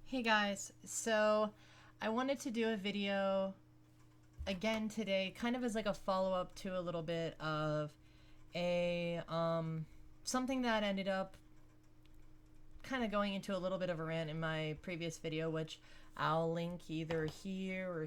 Hey guys, so I wanted to do a video again today, kind of as like a follow-up to a little bit of a something that ended up kind of going into a little bit of a rant in my previous video, which I'll link either here or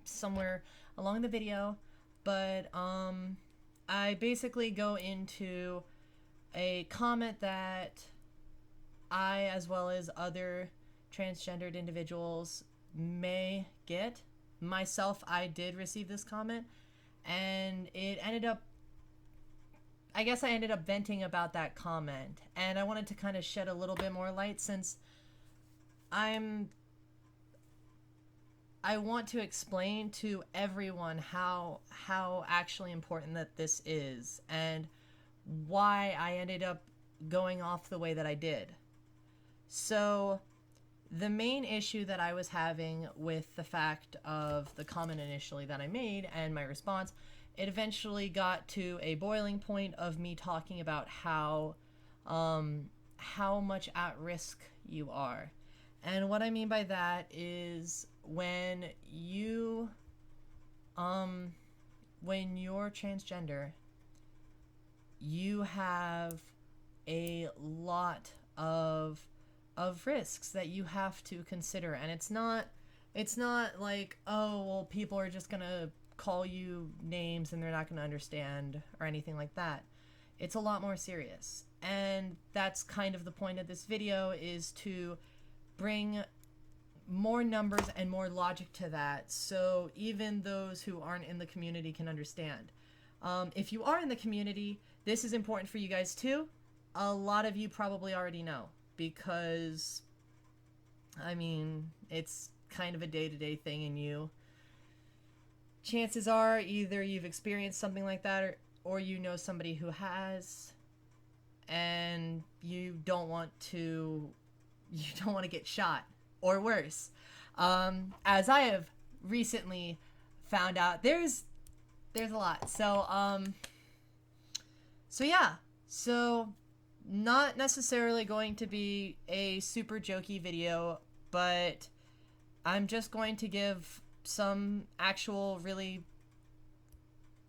somewhere along the video. But I basically go into a comment that I, as well as other transgendered individuals, may get. Myself, I did receive this comment, and it ended up, I guess I ended up venting about that comment, and I wanted to kind of shed a little bit more light since I'm I want to explain to everyone how actually important that this is and why I ended up going off the way that I did. So, the main issue that I was having with the fact of the comment initially that I made and my response, it eventually got to a boiling point of me talking about how much at risk you are. And what I mean by that is when you're transgender, you have a lot of risks that you have to consider, and it's not like, oh well, people are just gonna call you names and they're not gonna understand or anything like that. It's a lot more serious, and that's kind of the point of this video, is to bring more numbers and more logic to that, so even those who aren't in the community can understand. If you are in the community, this is important for you guys too. A lot of you probably already know, because I mean, it's kind of a day-to-day thing in you. Chances are either you've experienced something like that, or you know somebody who has, and you don't want to get shot, or worse. As I have recently found out, there's a lot. So yeah. So not necessarily going to be a super jokey video, but I'm just going to give some actual really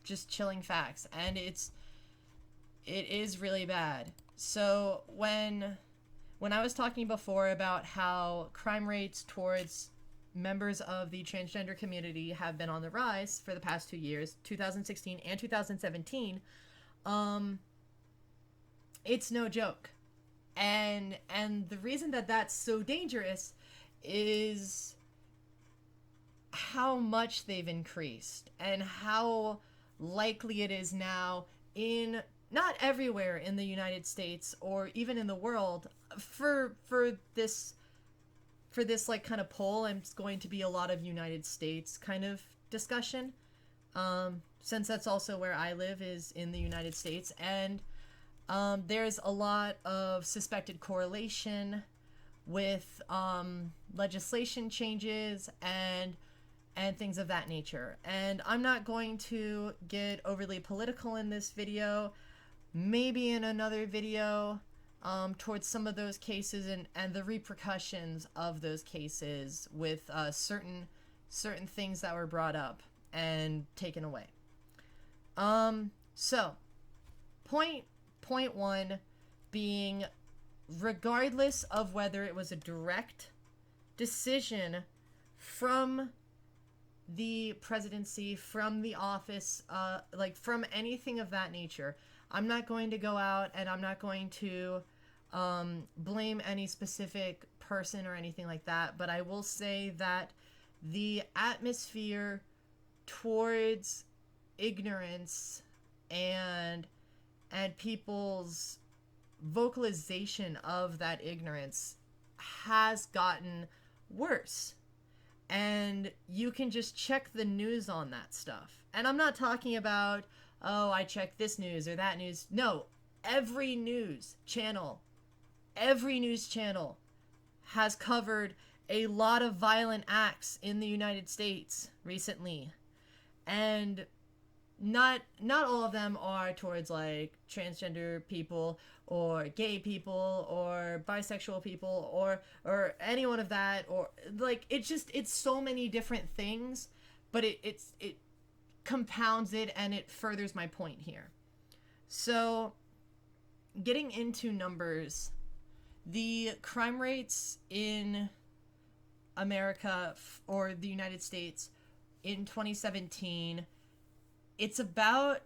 just chilling facts, and it is really bad. So when I was talking before about how crime rates towards members of the transgender community have been on the rise for the past 2 years, 2016 and 2017, it's no joke. And the reason that that's so dangerous is how much they've increased and how likely it is now, in not everywhere in the United States or even in the world, for this like kind of poll, and it's going to be a lot of United States kind of discussion, since that's also where I live, is in the United States. And there's a lot of suspected correlation with legislation changes and things of that nature. And I'm not going to get overly political in this video. Maybe in another video, towards some of those cases and the repercussions of those cases with certain things that were brought up and taken away. So point one being, regardless of whether it was a direct decision from the presidency, from the office, like from anything of that nature, I'm not going to go out and I'm not going to blame any specific person or anything like that, but I will say that the atmosphere towards ignorance and people's vocalization of that ignorance has gotten worse. And you can just check the news on that stuff. And I'm not talking about, oh, I checked this news or that news. No, every news channel has covered a lot of violent acts in the United States recently. And not all of them are towards like transgender people or gay people or bisexual people or anyone of that, or like it's so many different things, but it compounds it and it furthers my point here. So getting into numbers, the crime rates in America or the United States in 2017, it's about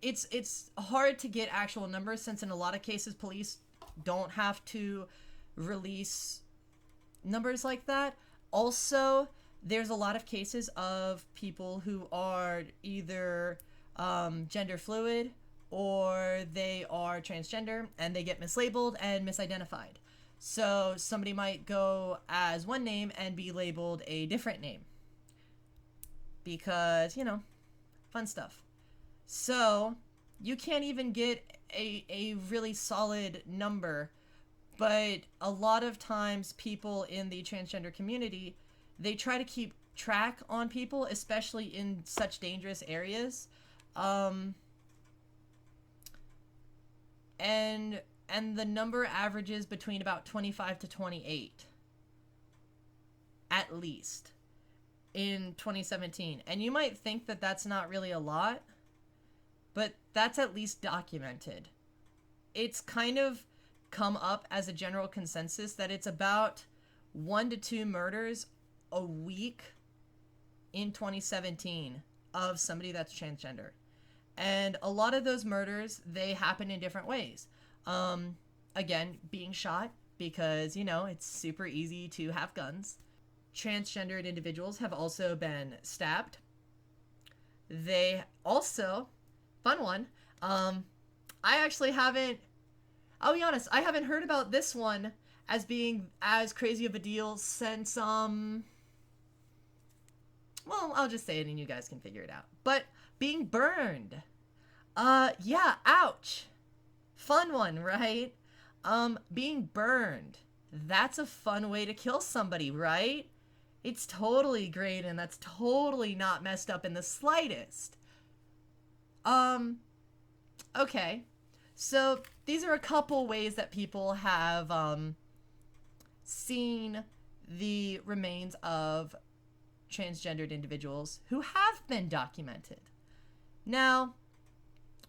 it's hard to get actual numbers since in a lot of cases police don't have to release numbers like that. Also, there's a lot of cases of people who are either gender fluid or they are transgender and they get mislabeled and misidentified. So somebody might go as one name and be labeled a different name because, fun stuff. So you can't even get a really solid number, but a lot of times people in the transgender community, they try to keep track on people, especially in such dangerous areas. And the number averages between about 25 to 28 at least in 2017. And you might think that that's not really a lot, but that's at least documented. It's kind of come up as a general consensus that it's about 1 to 2 murders a week in 2017 of somebody that's transgender. And a lot of those murders, they happen in different ways. Again, being shot because, it's super easy to have guns. Transgendered individuals have also been stabbed. They also, fun one, I actually haven't, I'll be honest, I haven't heard about this one as being as crazy of a deal since, well, I'll just say it and you guys can figure it out. But being burned. Yeah, ouch. Fun one, right? Being burned. That's a fun way to kill somebody, right? It's totally great and that's totally not messed up in the slightest. Okay. So these are a couple ways that people have seen the remains of transgendered individuals who have been documented. Now,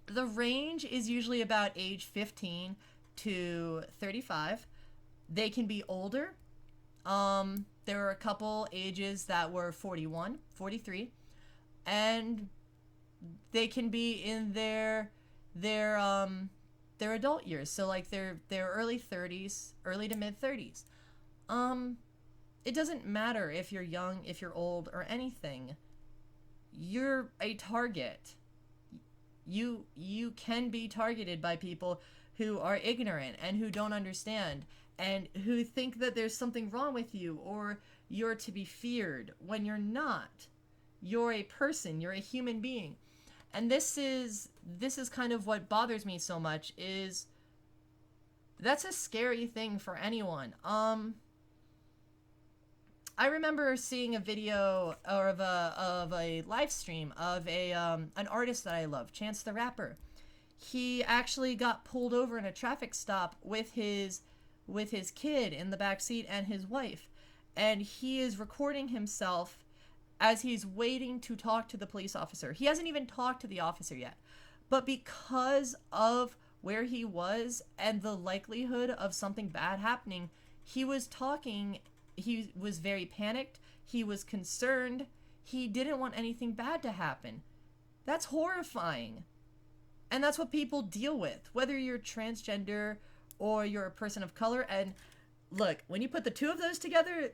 the range is usually about age 15 to 35. They can be older. There were a couple ages that were 41, 43, and they can be in their adult years. So like their early 30s, early to mid 30s. It doesn't matter if you're young, if you're old, or anything. You're a target. You can be targeted by people who are ignorant and who don't understand and who think that there's something wrong with you or you're to be feared when you're not. You're a person, you're a human being. And this is kind of what bothers me so much is that's a scary thing for anyone. I remember seeing a video or of a live stream of an artist that I love, Chance the Rapper. He actually got pulled over in a traffic stop with his kid in the back seat and his wife, and he is recording himself as he's waiting to talk to the police officer. He hasn't even talked to the officer yet, but because of where he was and the likelihood of something bad happening, he was talking. He was very panicked. He was concerned. He didn't want anything bad to happen. That's horrifying. And that's what people deal with, whether you're transgender or you're a person of color. And look, when you put the two of those together,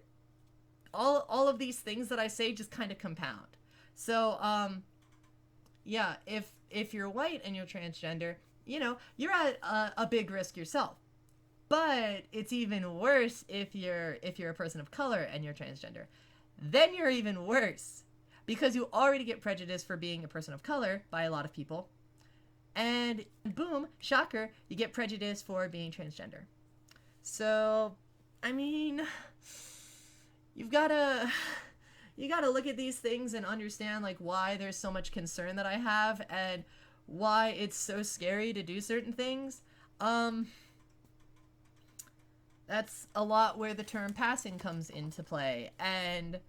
all of these things that I say just kind of compound. So, yeah, if you're white and you're transgender, you're at a big risk yourself. But it's even worse if you're a person of color and you're transgender. Then you're even worse because you already get prejudiced for being a person of color by a lot of people. And boom, shocker, you get prejudiced for being transgender. So, I mean, you've got to you got to look at these things and understand like why there's so much concern that I have and why it's so scary to do certain things. That's a lot where the term passing comes into play, and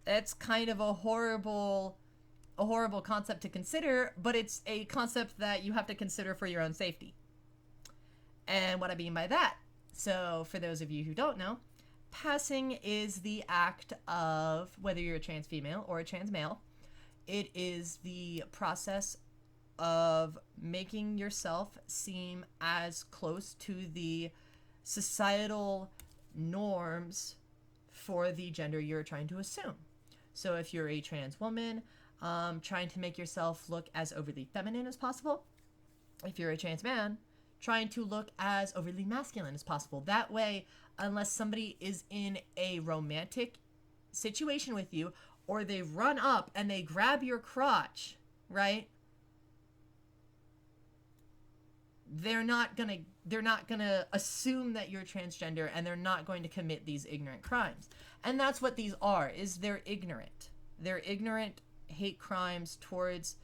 that's kind of a horrible concept to consider, but it's a concept that you have to consider for your own safety. And what I mean by that, so for those of you who don't know, passing is the act of, whether you're a trans female or a trans male, it is the process of making yourself seem as close to the societal norms for the gender you're trying to assume. So if you're a trans woman, trying to make yourself look as overly feminine as possible. If you're a trans man, trying to look as overly masculine as possible. That way, unless somebody is in a romantic situation with you, or they run up and they grab your crotch, right? They're not gonna assume that you're transgender, and they're not going to commit these ignorant crimes. And that's what these are, is they're ignorant. They're ignorant hate crimes towards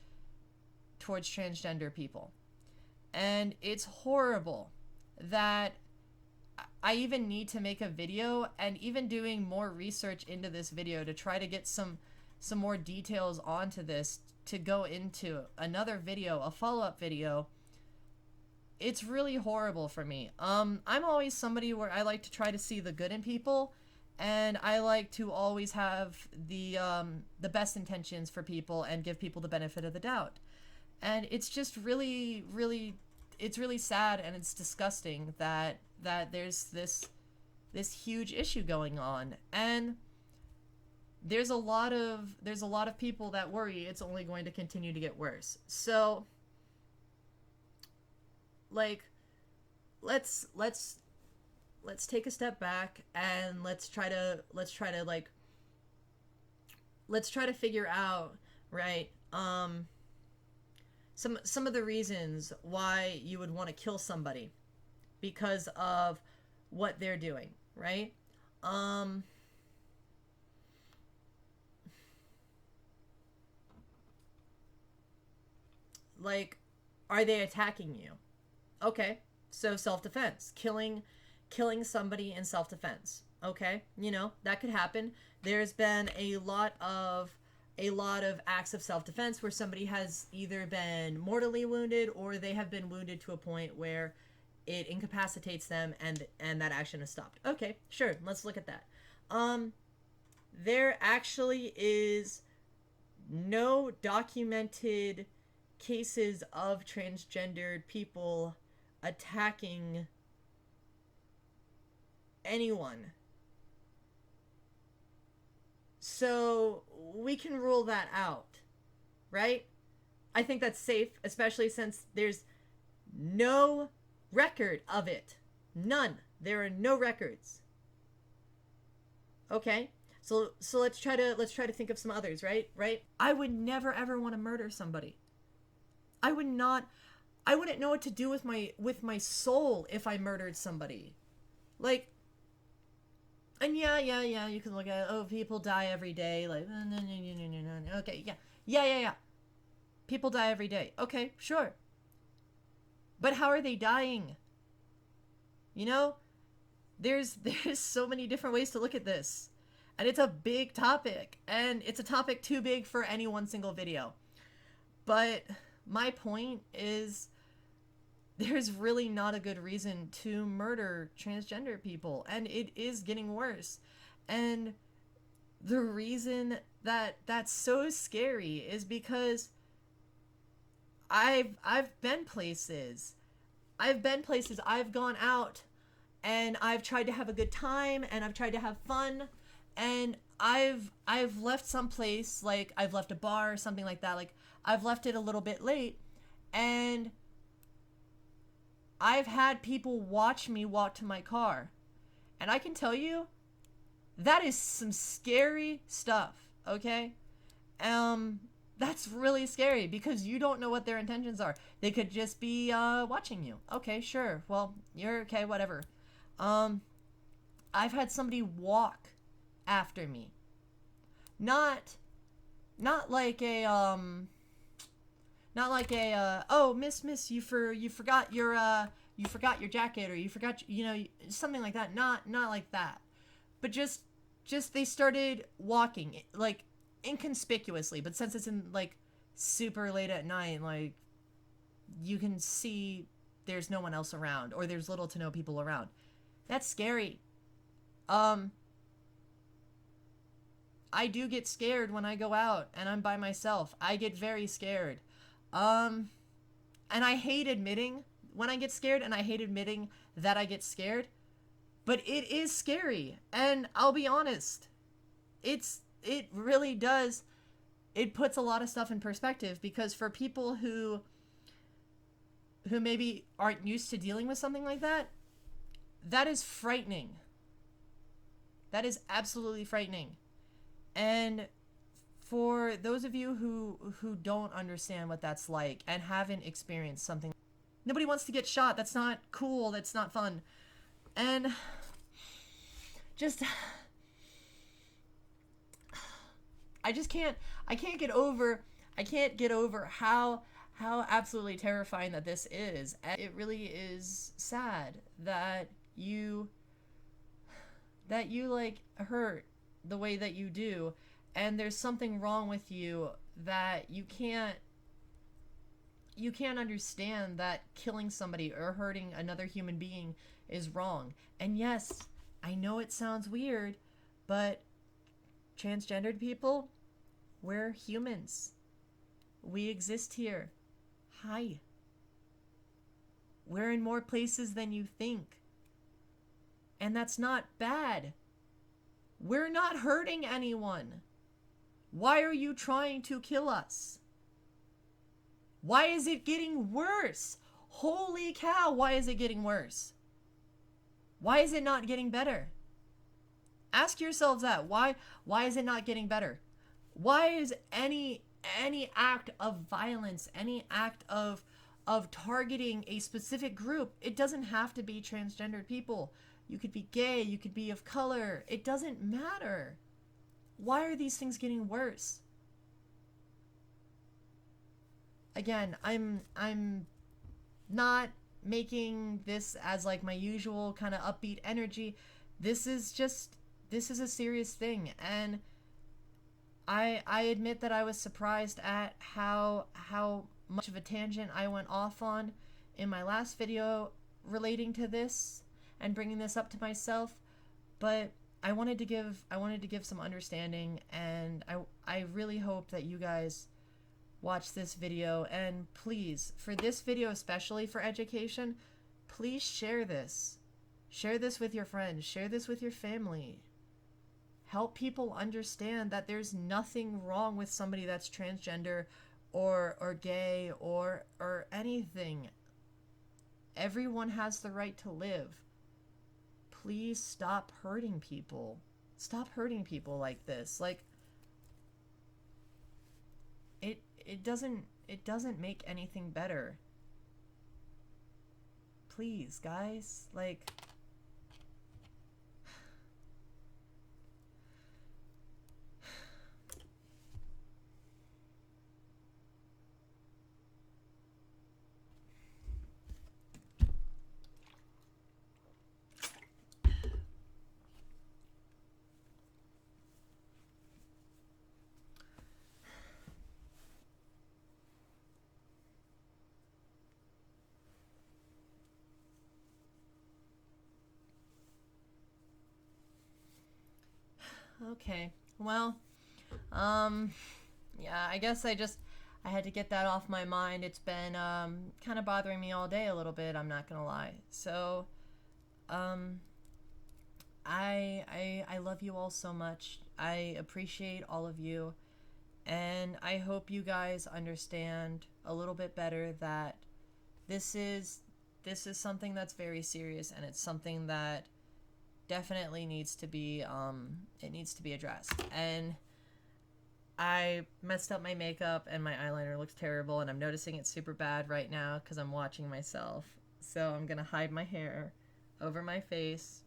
transgender people. And it's horrible that I even need to make a video, and even doing more research into this video to try to get some more details onto this, to go into another video, a follow-up video. It's really horrible for me. I'm always somebody where I like to try to see the good in people, and I like to always have the best intentions for people and give people the benefit of the doubt. And it's just really, really, it's really sad, and it's disgusting that there's this huge issue going on, and there's a lot of people that worry it's only going to continue to get worse. So, like, let's take a step back, and let's try to figure out, right, some of the reasons why you would want to kill somebody because of what they're doing, right? Like, are they attacking you? Okay, so self-defense, killing somebody in self-defense. Okay, you know, that could happen. There's been a lot of acts of self-defense where somebody has either been mortally wounded, or they have been wounded to a point where it incapacitates them, and that action is stopped. Okay, sure, let's look at that. There actually is no documented cases of transgendered people attacking anyone. So we can rule that out, right? I think that's safe, especially since there's no record of it. None. There are no records. Okay? So let's try to think of some others, right? I would never ever want to murder somebody. I wouldn't know what to do with my soul if I murdered somebody. Like, and yeah, you can look at, oh, people die every day, like, no. Okay, yeah. People die every day. Okay, sure. But how are they dying? You know, there's so many different ways to look at this. And it's a big topic, and it's a topic too big for any one single video. But my point is, there's really not a good reason to murder transgender people, and it is getting worse. And the reason that that's so scary is because I've been places. I've gone out, and I've tried to have a good time, and I've tried to have fun, and I've left some place, like I've left a bar or something like that, like I've left it a little bit late, and I've had people watch me walk to my car. And I can tell you, that is some scary stuff, okay? That's really scary, because you don't know what their intentions are. They could just be watching you. Okay, sure. Well, you're okay, whatever. I've had somebody walk after me. not not like a not like a oh, miss, you forgot your jacket, or you forgot, something like that. Not like that, but just they started walking like inconspicuously, but since it's in like super late at night, like you can see there's no one else around, or there's little to no people around. That's scary. um I do get scared when I go out and I'm by myself. I get very scared. um and I hate admitting when I get scared, and I hate admitting that I get scared, but it is scary. And I'll be honest, it really does. It puts a lot of stuff in perspective, because for people who maybe aren't used to dealing with something like that, that is frightening. That is absolutely frightening. And for those of you who don't understand what that's like and haven't experienced something, nobody wants to get shot. That's not cool. That's not fun. And just I can't get over how absolutely terrifying that this is. And it really is sad that you like hurt the way that you do, and there's something wrong with you that you can't understand that killing somebody or hurting another human being is wrong. And yes, I know it sounds weird, but transgendered people, we're humans. We exist here. Hi. We're in more places than you think. And that's not bad. We're not hurting anyone. Why are you trying to kill us? Why is it getting worse? Holy cow, why is it getting worse? Why is it not getting better? Ask yourselves that. Why is it not getting better? Why is any act of violence, any act of targeting a specific group, it doesn't have to be transgendered people. You could be gay, you could be of color. It doesn't matter. Why are these things getting worse? Again, I'm not making this as like my usual kind of upbeat energy. This is a serious thing, and I admit that I was surprised at how much of a tangent I went off on in my last video relating to this and bringing this up to myself, but I wanted to give some understanding, and I really hope that you guys watch this video. And please, for this video especially, for education, please share this. Share this with your friends. Share this with your family. Help people understand that there's nothing wrong with somebody that's transgender or gay or anything. Everyone has the right to live. Please stop hurting people. Stop hurting people like this. Like, it doesn't make anything better. Please, guys, like, okay. Well, yeah, I guess I had to get that off my mind. It's been kind of bothering me all day a little bit, I'm not gonna lie. So I love you all so much. I appreciate all of you, and I hope you guys understand a little bit better that this is something that's very serious, and it's something that definitely needs to be it needs to be addressed. And I messed up my makeup and my eyeliner looks terrible, and I'm noticing it's super bad right now because I'm watching myself. So I'm gonna hide my hair over my face.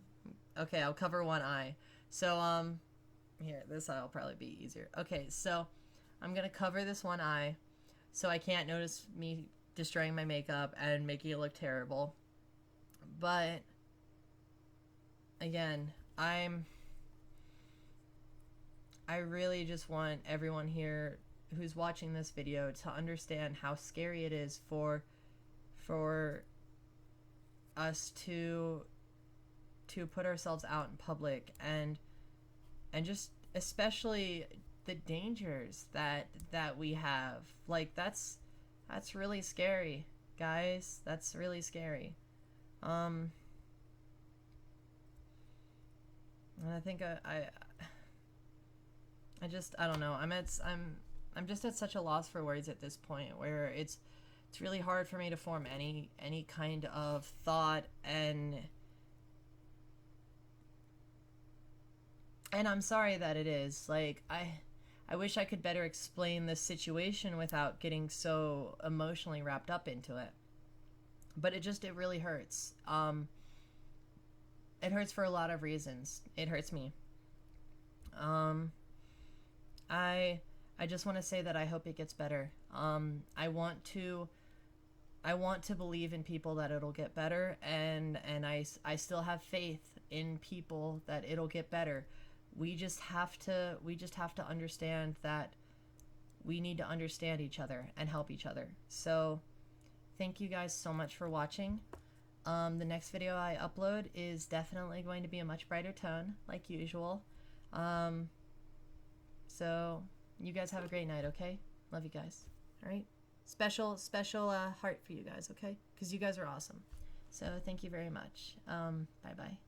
Okay, I'll cover one eye. So Here, this eye will probably be easier. Okay, so I'm gonna cover this one eye so I can't notice me destroying my makeup and making it look terrible. But again, I really just want everyone here who's watching this video to understand how scary it is for us to put ourselves out in public, and just especially the dangers that we have. Like, that's really scary, guys. That's really scary. And I think I don't know. I'm just at such a loss for words at this point, where it's really hard for me to form any kind of thought, and I'm sorry that it is. Like, I wish I could better explain this situation without getting so emotionally wrapped up into it. But it really hurts. It hurts for a lot of reasons. It hurts me. I just want to say that I hope it gets better. I want to believe in people that it'll get better, and I still have faith in people that it'll get better. We just have to understand that we need to understand each other and help each other. So thank you guys so much for watching. The next video I upload is definitely going to be a much brighter tone, like usual. So you guys have a great night, okay? Love you guys. All right? Special heart for you guys, okay? Because you guys are awesome. So thank you very much. Bye-bye.